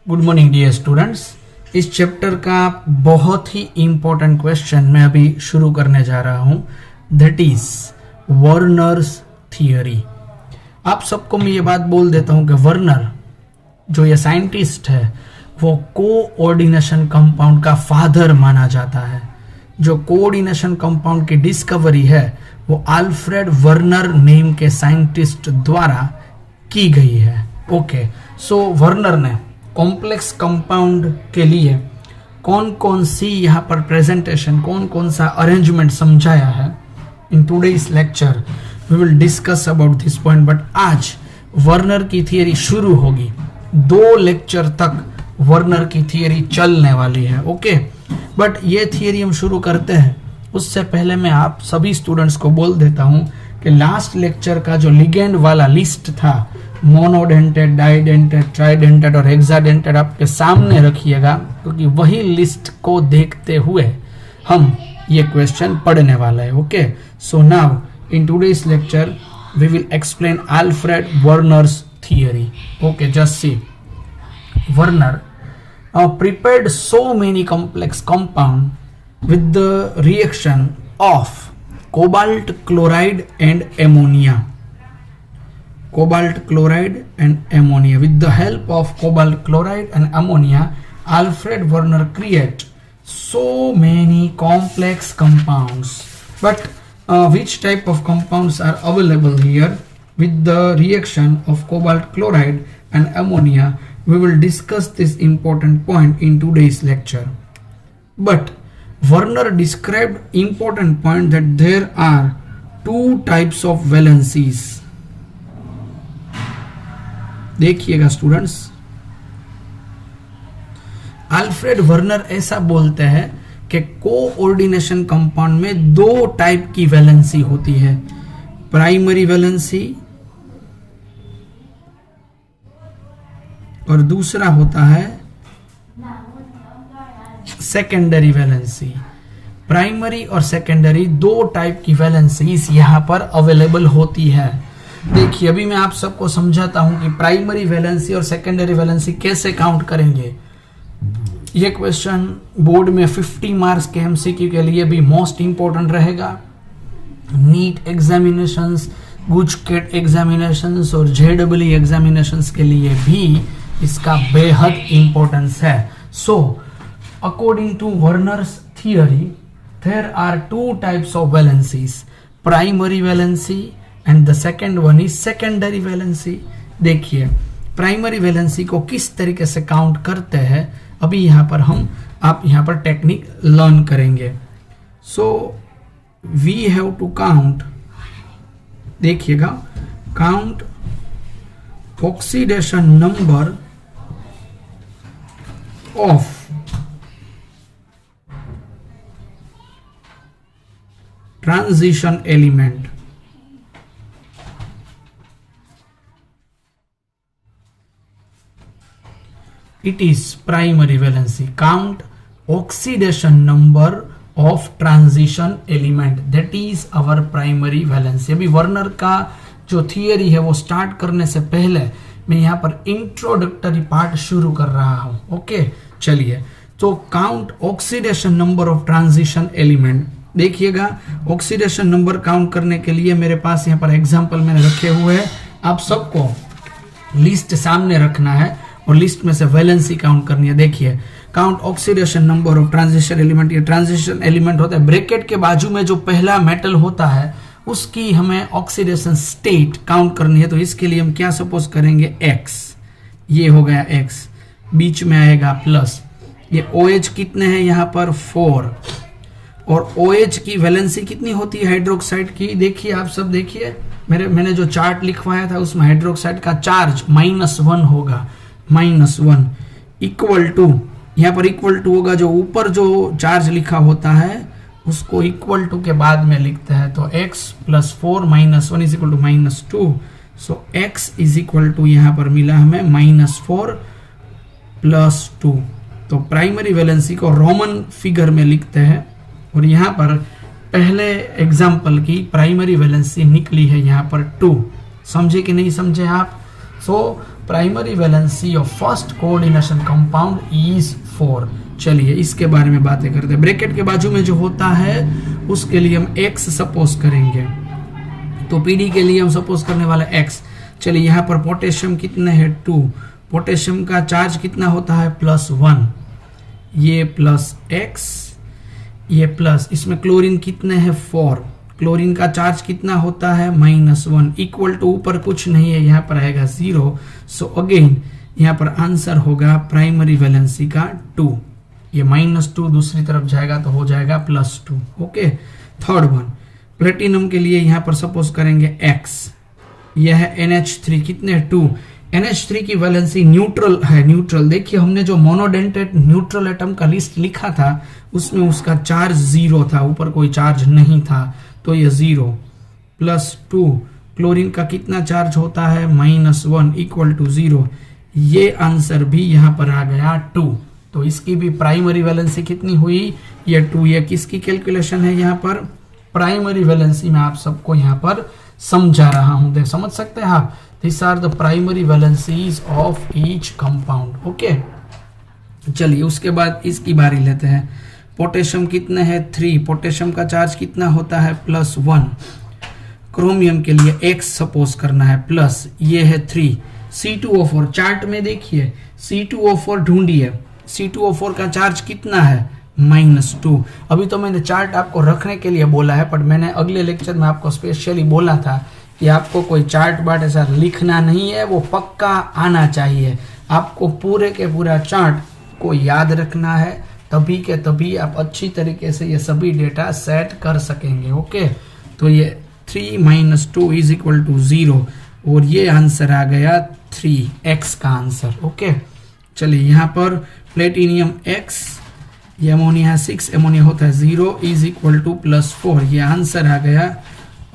Good morning dear students. इस chapter का बहुत ही इंपॉर्टेंट क्वेश्चन मैं अभी शुरू करने जा रहा हूं, दैट इज वर्नर्स थियरी। आप सबको मैं ये बात बोल देता हूं कि वर्नर जो ये साइंटिस्ट है वो कोऑर्डिनेशन कंपाउंड का फादर माना जाता है। जो कोऑर्डिनेशन कंपाउंड की डिस्कवरी है वो अल्फ्रेड वर्नर नेम के साइंटिस्ट द्वारा की गई है। ओके, सो वर्नर ने कॉम्प्लेक्स कंपाउंड के लिए कौन कौन सी यहाँ पर प्रेजेंटेशन, कौन कौन सा अरेंजमेंट समझाया है, in today's lecture we will discuss about this point. But आज वर्नर की थियरी शुरू होगी, 2 लेक्चर तक वर्नर की थियरी चलने वाली है। ओके, बट ये थियरी हम शुरू करते हैं उससे पहले मैं आप सभी स्टूडेंट्स को बोल देता हूं कि लास्ट लेक्चर का जो लिगेंड वाला लिस्ट था, मोनोडेंटेड, डाइडेंटेड, ट्राइडेंटेड और हेक्साडेंटेड, आपके सामने रखिएगा क्योंकि वही लिस्ट को देखते हुए हम ये क्वेश्चन पढ़ने वाला है। Okay, so now in today's lecture we will explain Alfred Werner's theory. Okay, just see, Werner prepared so many complex compound with the reaction of cobalt chloride and ammonia. Cobalt chloride and ammonia. With the help of cobalt chloride and ammonia, Alfred Werner create so many complex compounds. But which type of compounds are available here? With the reaction of cobalt chloride and ammonia, we will discuss this important point in today's lecture. But Werner described important point that there are 2 types of valencies. देखिएगा students, Alfred Werner ऐसा बोलते हैं कि coordination compound में 2 type की valency होती है, primary valency और दूसरा होता है सेकेंडरी वैलेंसी। प्राइमरी और सेकेंडरी 2 टाइप की वैलेंसीज यहां पर अवेलेबल होती है। देखिए, अभी मैं आप सबको समझाता हूं कि प्राइमरी वैलेंसी और सेकेंडरी वैलेंसी कैसे काउंट करेंगे। ये क्वेश्चन बोर्ड में 50 मार्क्स के एमसीक्यू के लिए भी मोस्ट इंपॉर्टेंट रहेगा। नीट एग्जामिनेशंस, गुजकेट एग्जामिनेशंस और जेडब्ल्यू एग्जामिनेशंस के लिए भी इसका बेहद इंपॉर्टेंस है। So according to Werner's theory there are 2 types of valencies, primary valency and the second one is secondary valency. देखिए, प्राइमरी वैलेंसी को किस तरीके से काउंट करते हैं अभी यहाँ पर आप यहाँ पर टेक्निक लर्न करेंगे। So we have to count, देखिएगा, count oxidation number of transition element. It is primary valency. Count oxidation number of transition element. That is our primary valency. अभी वर्नर का जो थियरी है वो स्टार्ट करने से पहले मैं यहाँ पर इंट्रोडक्टरी पार्ट शुरू कर रहा हूं। ओके, चलिए, तो count oxidation number of transition element. देखिएगा, ऑक्सीडेशन नंबर काउंट करने के लिए मेरे पास यहाँ पर एग्जांपल मैंने रखे हुए हैं। आप सबको लिस्ट सामने रखना है और लिस्ट में से वैलेंसी काउंट करनी है। देखिए, count oxidation number of transition element. ये ट्रांजिशन एलिमेंट होता है, ब्रैकेट के बाजू में जो पहला मेटल होता है उसकी हमें ऑक्सीडेशन स्टेट काउंट करनी है। तो इसके लिए हम क्या सपोज करेंगे, X, ये हो गया X, बीच में आएगा प्लस। ये OH कितने हैं यहाँ पर 4, और OH की वैलेंसी कितनी होती है हाइड्रोक्साइड की, देखिए आप सब देखिए, मैंने जो चार्ट लिखवाया था उसमें हाइड्रोक्साइड का चार्ज -1 होगा, -1 इक्वल टू, यहाँ पर इक्वल टू होगा, जो ऊपर जो चार्ज लिखा होता है उसको इक्वल टू के बाद में लिखते हैं। तो x + 4 - 1 is equal to -2। So x is equal to यहाँ पर मिला हमें -4 + 2। तो प्राइमरी वैलेंसी को रोमन फिगर में लिखते हैं और यहाँ पर पहले एग्जाम्पल की प्राइमरी वैलेंसी निकली है यहाँ पर 2। समझे कि नहीं समझे आप? So primary valency of first coordination compound is 4। चलिए इसके बारे में बातें करते हैं। ब्रैकेट के बाजू में जो होता है उसके लिए हम x सपोज करेंगे, तो पीडी के लिए हम सपोज करने वाले x। चलिए यहाँ पर पोटेशियम कितने हैं 2, पोटेशियम का चार्ज कितना होता है +1, ये प्लस x, ये प्लस, इसमें क्लोरीन कितने हैं 4, क्लोरीन का चार्ज कितना होता है -1, इक्वल टू ऊपर कुछ नहीं है, यहाँ पर आएगा 0। सो अगेन यहाँ पर आंसर होगा प्राइमरी वैलेंसी का 2, ये -2 दूसरी तरफ जाएगा तो हो जाएगा +2। ओके, थर्ड वन प्लेटिनम के लिए यहाँ पर सपोज करेंगे x, यह है NH3 कितने 2, NH3 की वैलेंसी न्यूट्रल है, न्यूट्रल देखिए हमने जो मोनोडेंटेड न्यूट्रल एटम का लिस्ट लिखा था उसमें उसका चार्ज 0 था, ऊपर कोई चार्ज नहीं था, तो ये 0 +2, क्लोरीन का कितना चार्ज होता है -1 इक्वल टू 0, ये आंसर भी यहाँ पर आ गया 2। तो इसकी भी प्राइमरी वैलेंसी कितनी हुई, ये 2। ये किसकी कैलकुलेशन है, यहाँ पर प्राइमरी वैलेंसी में आप सबको यहाँ पर समझा रहा हूं, देख समझ सकते हैं आप। This are the primary valencies of each compound. Okay, चलिए उसके बाद इसकी बारी लेते हैं। पोटेशियम कितने हैं 3, पोटेशियम का चार्ज कितना होता है +1, क्रोमियम के लिए x सपोज करना है प्लस, ये है 3, C2O4 चार्ट में देखिए C2O4 ढूंढिए, C2O4 का चार्ज कितना है -2। अभी तो मैंने चार्ट आपको रखने के लिए बोला है, पर मैंने अगले लेक्चर में आपको स्पेशली बोला था कि आपको कोई चार्ट बाट ऐसा लिखना नहीं है, वो पक्का आना चाहिए। आपको पूरे के पूरा चार्ट को याद रखना है, तभी के तभी आप अच्छी तरीके से ये सभी डेटा सेट कर सकेंगे। ओके, तो ये 3 - 2 = 0 और ये आंसर आ गया 3x का आंसर। ओके, चलिए यहाँ पर प्लेटिनियम x, ये अमोनिया 6, अमोनिया होता है 0 = +4, ये आंसर आ गया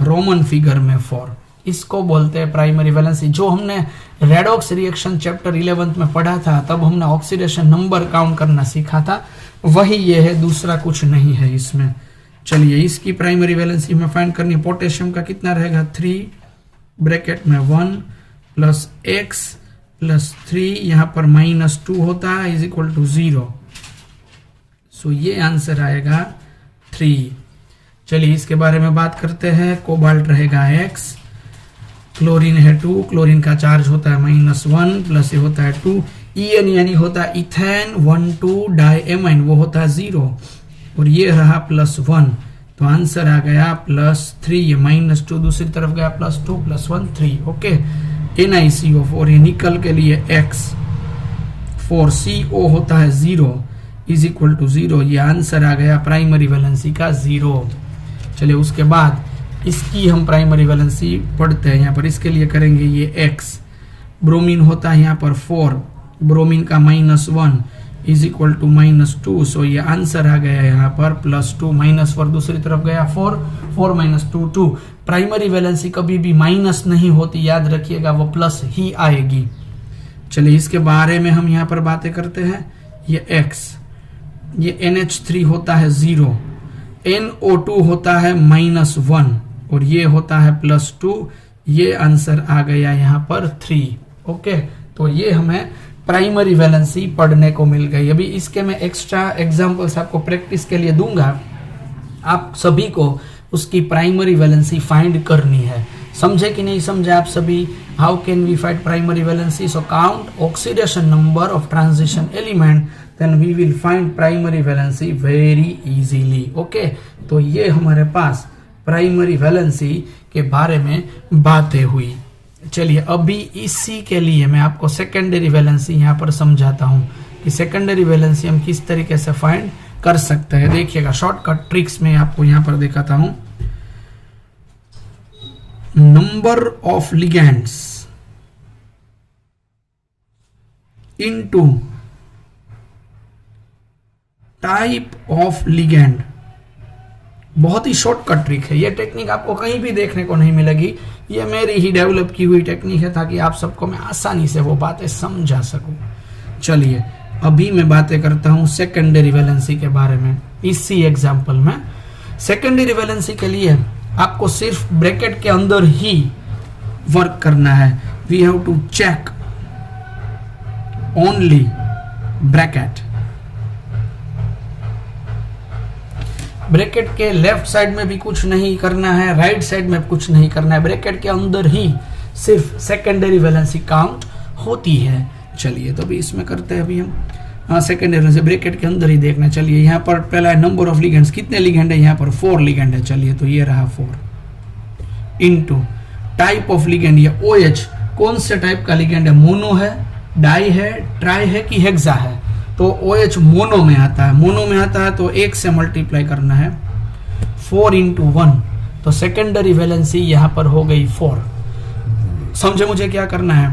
रोमन फिगर में 4। इसको बोलते हैं प्राइमरी वैलेंसी। जो हमने रेडॉक्स रिएक्शन चैप्टर 11th में पढ़ा था, तब हमने ऑक्सीडेशन नंबर काउंट करना सीखा था, वही ये है, दूसरा कुछ नहीं है इसमें। चलिए इसकी प्राइमरी वैलेंसी में फाइंड करनी। पोटेशियम का कितना रहेगा 3 ब्रैकेट में 1 + x + 3, यहाँ पर -2 होता है = 0। सो ये आंसर आएगा 3। चलिए इसके बारे में बात करते हैं। कोबाल्ट रहेगा x, क्लोरीन है 2, क्लोरीन का चार्ज होता है -1 प्लस ये होता है 2, EN यानी होता है इथेन 1,2 डाइएमाइन, वो होता है 0 और ये रहा +1, तो आंसर आ गया +3। ये -2 दूसरी तरफ गया +2 + 1 3। ओके, NiCO4 ये निकल के लिए x, 4CO होता है 0 = 0, ये आंसर आ गया प्राइमरी वैलेंसी का 0। चलिए उसके बाद इसकी हम प्राइमरी वैलेंसी पढ़ते हैं। यहाँ पर इसके लिए करेंगे ये x, ब्रोमीन होता है यहाँ पर 4, ब्रोमीन का -1 = -2, सो ये आंसर आ गया यहाँ पर +2, -4 दूसरी तरफ गया 4 - 2 2। प्राइमरी वैलेंसी कभी भी माइनस नहीं होती, याद रखिएगा, वो प्लस ही आएगी। चलिए इसके बारे में हम यहाँ पर बातें करते हैं। ये x, ये NH3 होता है 0, NO2 होता है -1 और ये होता है +2, ये आंसर आ गया यहाँ पर 3। ओके, तो ये हमें प्राइमरी वैलेंसी पढ़ने को मिल गई। अभी इसके मैं एक्स्ट्रा एग्जांपल्स आपको प्रैक्टिस के लिए दूंगा, आप सभी को उसकी प्राइमरी वैलेंसी फाइंड करनी है। समझे कि नहीं समझे आप सभी? How can we find primary valency? So count oxidation number of transition element, then we will find primary valency very easily. Okay, तो ये हमारे पास प्राइमरी वैलेंसी के बारे में बातें हुई। चलिए अभी इसी के लिए मैं आपको सेकेंडरी वैलेंसी यहाँ पर समझाता हूँ कि सेकेंडरी वैलेंसी हम किस तरीके से फाइंड कर सकते हैं। देखिएगा, शॉर्टकट ट्रिक्स में आपको यहाँ पर दिखाता हूँ। Number of ligands into type of ligand, बहुत ही शॉर्टकट ट्रिक है। ये टेक्निक आपको कहीं भी देखने को नहीं मिलेगी, ये मेरी ही डेवलप की हुई टेक्निक है, ताकि आप सबको मैं आसानी से वो बातें समझा सकूं। चलिए अभी मैं बातें करता हूं सेकेंडरी वैलेंसी के बारे में। इसी एग्जांपल में सेकेंडरी वैलेंसी के लिए आपको सिर्फ ब्रैकेट के अंदर ही वर्क करना है। We have to check only bracket, bracket के लेफ्ट साइड में भी कुछ नहीं करना है, राइट साइड में कुछ नहीं करना है, ब्रैकेट के अंदर ही सिर्फ सेकेंडरी वैलेंसी काउंट होती है। चलिए तो अभी इसमें करते हैं अभी हम, हाँ सेकेंडरी से ब्रैकेट के अंदर ही देखना। चलिए यहाँ पर पहला है नंबर ऑफ लिगेंड्स, कितने लिगेंड है यहाँ पर 4 लिगेंड है। चलिए तो ये रहा 4 इनटू टाइप ऑफ लिगेंड, ये OH कौन से टाइप का लिगेंड है, मोनो है, डाई है, ट्राई है कि हेक्सा है। तो OH मोनो में आता है, मोनो में आता है तो 1 से मल्टीप्लाई करना है 4 इंटू 1, तो सेकेंडरी वैलेंसी यहाँ पर हो गई 4। समझे मुझे क्या करना है,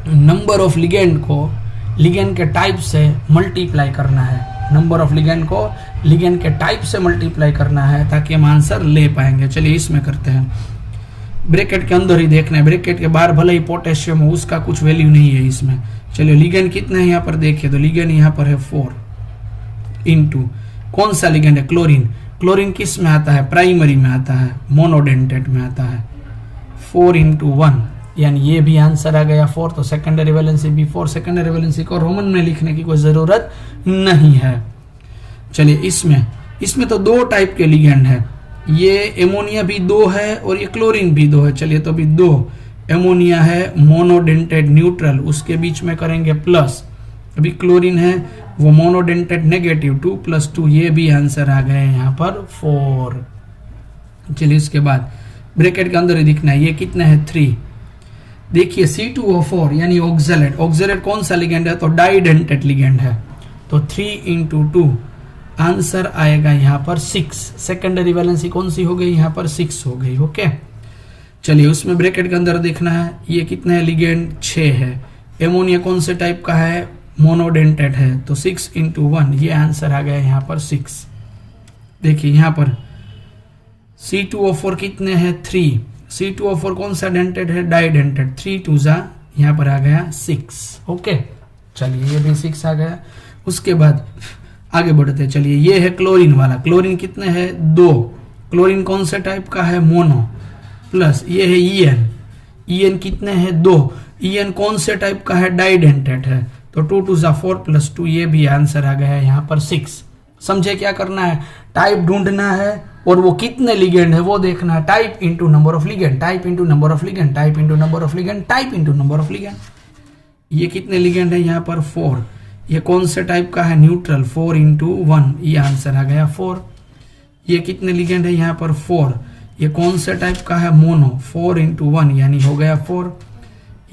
नंबर ऑफ लिगेंड को लिगेंड के टाइप से मल्टीप्लाई करना है, नंबर ऑफ लिगेंड को लिगेंड के टाइप से मल्टीप्लाई करना है ताकि हम आंसर ले पाएंगे। चलिए इसमें करते हैं, ब्रैकेट के अंदर ही देखना है, ब्रैकेट के बाहर भले ही पोटेशियम हो उसका कुछ वैल्यू नहीं है इसमें। चलिए लिगेंड कितने हैं यहाँ पर देखिए, तो लिगेंड यहाँ पर है 4 इंटू कौन सा लिगेंड है, क्लोरीन। क्लोरीन किस में आता है, प्राइमरी में आता है, मोनोडेंटेट में आता है, 4 इंटू 1, यानी ये भी आंसर आ गया 4। तो सेकेंडरी वैलेंसी भी 4, सेकेंडरी वैलेंसी को रोमन में लिखने की कोई जरूरत नहीं है। चलिए इसमें तो 2 टाइप के लिगेंड है, ये एमोनिया भी 2 है और ये क्लोरीन भी 2 है। चलिए तो अभी 2 एमोनिया है मोनोडेंटेट न्यूट्रल, उसके बीच में करेंगे प्लस, अभी क्लोरीन है वो मोनोडेंटेट नेगेटिव, 2 + 2, ये भी आंसर आ गए यहाँ पर 4। चलिए इसके बाद ब्रैकेट के अंदर ही दिखना है, ये कितना है 3। देखिए C2O4 यानी ऑक्सलेट, ऑक्सलेट कौन सा लिगेंड है, तो डाइडेंटेट लिगेंड है, तो 3 इंटू 2 आंसर आएगा यहाँ पर 6। सेकेंडरी वैलेंसी कौन सी हो गई यहाँ पर 6 हो गई। ओके चलिए उसमें ब्रैकेट के अंदर देखना है, ये कितना है लिगेंड 6 है, एमोनिया कौन से टाइप का है, मोनोडेंटेट है, तो 6 इंटू 1, ये आंसर आ गया यहाँ पर 6। देखिए यहाँ पर C2O4 कितने हैं 3, C2O4 कौन सा डेंटेड है, डाइडेंटेड, 3 2 जा, यहाँ पर आ गया 6। ओके चलिए ये भी 6 आ गया। उसके बाद आगे बढ़ते हैं, चलिए ये है क्लोरीन वाला, क्लोरीन कितने हैं 2, क्लोरीन कौन से टाइप का है, मोनो, प्लस ये है EN, EN कितने हैं 2, EN कौन से टाइप का है, डाइडेंटेड है, तो 2 2 जा 4 + 2, ये भी आंसर आ गया यहाँ पर 6। समझे क्या करना है, टाइप ढूंढना है और वो कितने लिगेंड है वो देखना है, type into number of ligand, type into number of ligand, type into number of ligand, type into number of ligand. ये कितने लिगेंड है यहाँ पर 4, ये कौन से टाइप का है, न्यूट्रल, 4 इंटू 1, ये आंसर आ गया 4। ये कितने लिगेंड है यहाँ पर 4, ये कौन से टाइप का है, मोनो, 4 इंटू 1 यानी हो गया 4।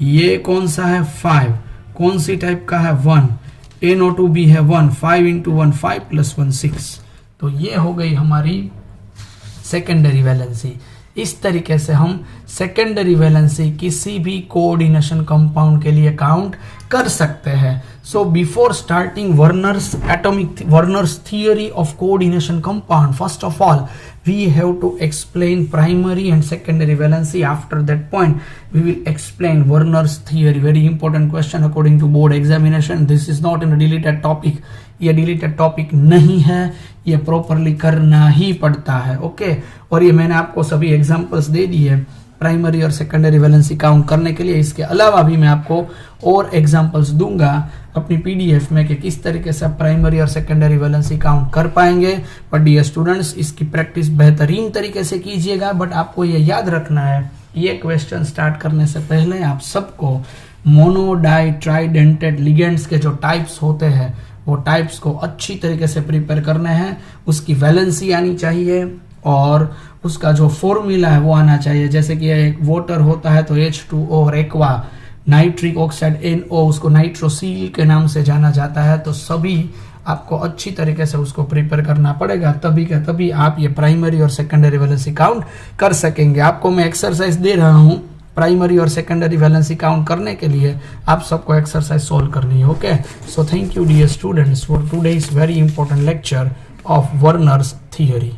ये कौन सा है 5, कौन सी टाइप का है 1, NO2 भी है 1, 5 इंटू 1, 5 + 1 6। तो ये हो गई हमारी सेकेंडरी वैलेंसी। इस तरीके से हम सेकेंडरी वैलेंसी किसी भी कोऑर्डिनेशन कंपाउंड के लिए काउंट कर सकते हैं। So before starting Werner's theory of coordination compound, first of all we have to explain primary and secondary valency. After that point we will explain Werner's theory. Very important question according to board examination. This is not in a deleted topic. ये deleted topic नहीं है, ये properly करना ही पड़ता है। Okay और ये मैंने आपको सभी एग्जांपल्स दे दिए प्राइमरी और सेकेंडरी वैलेंसी काउंट करने के लिए। इसके अलावा भी मैं आपको और एग्जांपल्स दूंगा अपनी पीडीएफ में कि किस तरीके से आप प्राइमरी और सेकेंडरी वैलेंसी काउंट कर पाएंगे। बट डियर स्टूडेंट्स इसकी प्रैक्टिस बेहतरीन तरीके से कीजिएगा। बट आपको ये याद रखना है, ये क्वेश्चन स्टार्ट करने से पहले आप सबको मोनो, डाई, ट्राइडेंटेड लिगेंड्स के जो टाइप्स होते हैं वो टाइप्स को अच्छी तरीके से प्रिपेयर करने हैं। उसकी वैलेंसी आनी चाहिए और उसका जो फॉर्मूला है वो आना चाहिए। जैसे कि एक वाटर होता है तो H2O और एक्वा, नाइट्रिक ऑक्साइड NO, उसको नाइट्रोसील के नाम से जाना जाता है। तो सभी आपको अच्छी तरीके से उसको प्रिपेयर करना पड़ेगा, तभी आप ये प्राइमरी और सेकेंडरी वैलेंसी काउंट कर सकेंगे। आपको मैं एक्सरसाइज दे रहा हूँ प्राइमरी और सेकेंडरी वैलेंसी काउंट करने के लिए, आप सबको एक्सरसाइज सोल्व करनी है। Okay so thank you dear students for today's very important lecture of Werner's theory.